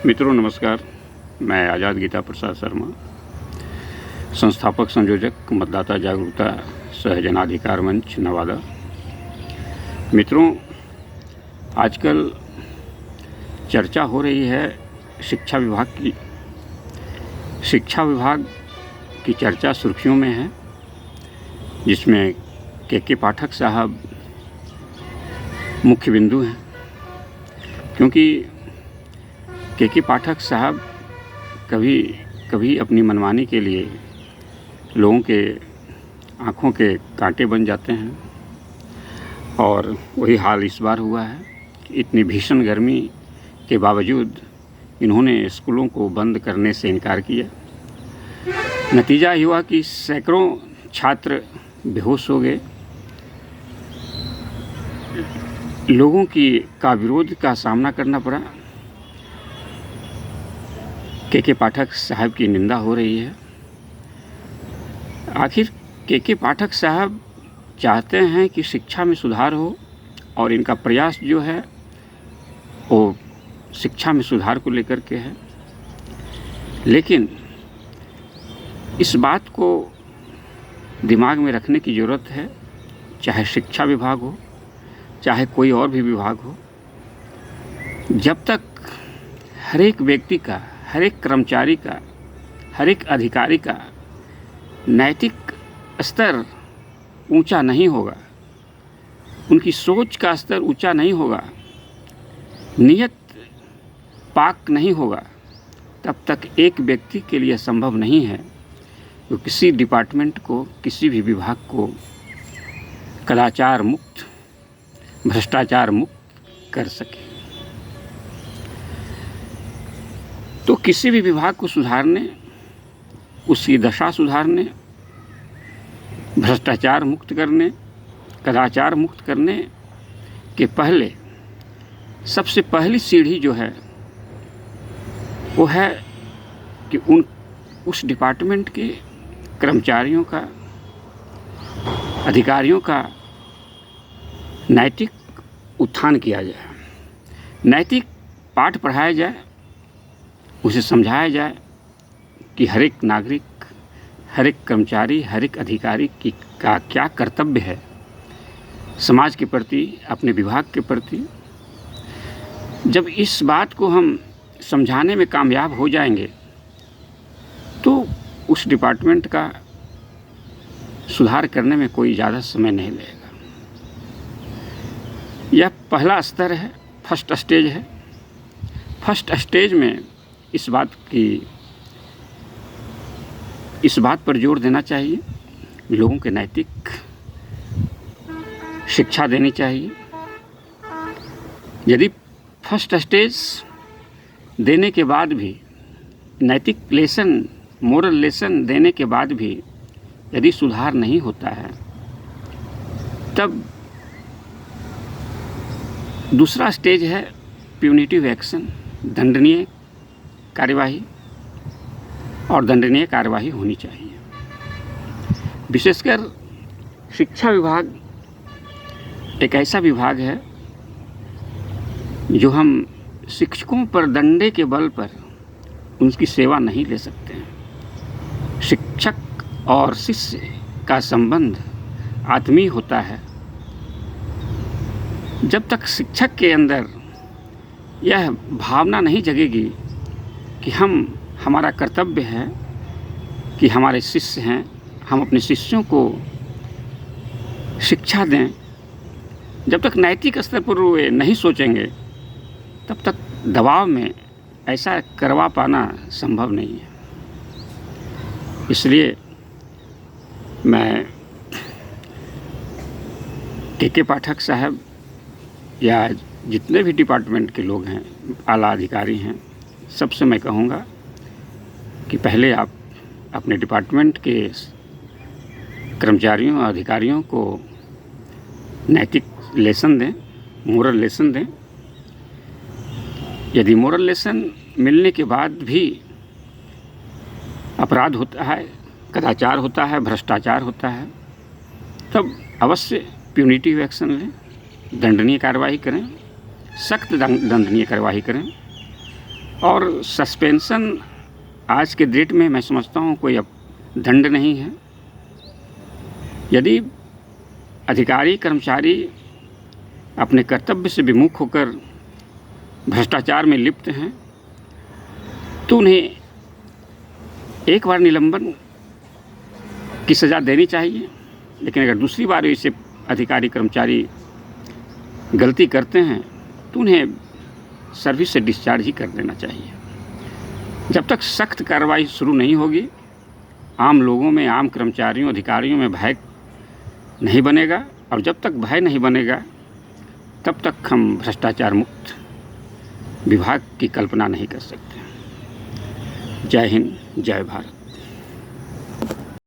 मित्रों नमस्कार। मैं आज़ाद गीता प्रसाद शर्मा, संस्थापक संयोजक मतदाता जागरूकता सह जनाधिकार मंच नवादा। मित्रों, आजकल चर्चा हो रही है शिक्षा विभाग की। शिक्षा विभाग की चर्चा सुर्खियों में है, जिसमें के पाठक साहब मुख्य बिंदु हैं, क्योंकि के पाठक साहब कभी कभी अपनी मनमानी के लिए लोगों के आँखों के कांटे बन जाते हैं। और वही हाल इस बार हुआ है कि इतनी भीषण गर्मी के बावजूद इन्होंने स्कूलों को बंद करने से इनकार किया। नतीजा हुआ कि सैकड़ों छात्र बेहोश हो गए। लोगों का विरोध का सामना करना पड़ा। के पाठक साहब की निंदा हो रही है। आखिर के पाठक साहब चाहते हैं कि शिक्षा में सुधार हो, और इनका प्रयास जो है वो शिक्षा में सुधार को लेकर के है। लेकिन इस बात को दिमाग में रखने की ज़रूरत है, चाहे शिक्षा विभाग हो, चाहे कोई और भी विभाग हो, जब तक हर एक व्यक्ति का, हर एक कर्मचारी का, हर एक अधिकारी का नैतिक स्तर ऊंचा नहीं होगा, उनकी सोच का स्तर ऊंचा नहीं होगा, नियत पाक नहीं होगा, तब तक एक व्यक्ति के लिए संभव नहीं है कि किसी डिपार्टमेंट को, किसी भी विभाग को कदाचार मुक्त, भ्रष्टाचार मुक्त कर सके। तो किसी भी विभाग को सुधारने, उसकी दशा सुधारने, भ्रष्टाचार मुक्त करने, कदाचार मुक्त करने के पहले सबसे पहली सीढ़ी जो है वो है कि उस डिपार्टमेंट के कर्मचारियों का, अधिकारियों का नैतिक उत्थान किया जाए, नैतिक पाठ पढ़ाया जाए, उसे समझाया जाए कि हर एक नागरिक, हर एक कर्मचारी, हर एक अधिकारी का क्या कर्तव्य है समाज के प्रति, अपने विभाग के प्रति। जब इस बात को हम समझाने में कामयाब हो जाएंगे तो उस डिपार्टमेंट का सुधार करने में कोई ज़्यादा समय नहीं लगेगा। यह पहला स्तर है, फर्स्ट स्टेज है। फर्स्ट स्टेज में इस बात पर जोर देना चाहिए, लोगों के नैतिक शिक्षा देनी चाहिए। यदि फर्स्ट स्टेज देने के बाद भी, नैतिक लेसन, मोरल लेसन देने के बाद भी यदि सुधार नहीं होता है, तब दूसरा स्टेज है प्यूनिटिव एक्शन, दंडनीय कार्यवाही, और दंडनीय कार्यवाही होनी चाहिए। विशेषकर शिक्षा विभाग एक ऐसा विभाग है जो हम शिक्षकों पर डंडे के बल पर उनकी सेवा नहीं ले सकते हैं। शिक्षक और शिष्य का संबंध आत्मीय होता है। जब तक शिक्षक के अंदर यह भावना नहीं जगेगी कि हमारा कर्तव्य है कि हमारे शिष्य हैं, हम अपने शिष्यों को शिक्षा दें, जब तक नैतिक स्तर पर वे नहीं सोचेंगे, तब तक दबाव में ऐसा करवा पाना संभव नहीं है। इसलिए मैं के पाठक साहब या जितने भी डिपार्टमेंट के लोग हैं, आला अधिकारी हैं, सबसे मैं कहूँगा कि पहले आप अपने डिपार्टमेंट के कर्मचारियों और अधिकारियों को नैतिक लेसन दें, मोरल लेसन दें। यदि मोरल लेसन मिलने के बाद भी अपराध होता है, कदाचार होता है, भ्रष्टाचार होता है, तब अवश्य प्यूनिटिव एक्शन लें, दंडनीय कार्रवाई करें, सख्त दंडनीय कार्रवाई करें। और सस्पेंशन आज के डेट में मैं समझता हूँ कोई अब दंड नहीं है। यदि अधिकारी कर्मचारी अपने कर्तव्य से विमुख होकर भ्रष्टाचार में लिप्त हैं तो उन्हें एक बार निलंबन की सज़ा देनी चाहिए, लेकिन अगर दूसरी बार ऐसे अधिकारी कर्मचारी गलती करते हैं तो उन्हें सर्विस से डिस्चार्ज ही कर देना चाहिए। जब तक सख्त कार्रवाई शुरू नहीं होगी, आम लोगों में, आम कर्मचारियों, अधिकारियों में भय नहीं बनेगा, और जब तक भय नहीं बनेगा तब तक हम भ्रष्टाचार मुक्त विभाग की कल्पना नहीं कर सकते। जय हिंद, जय भारत।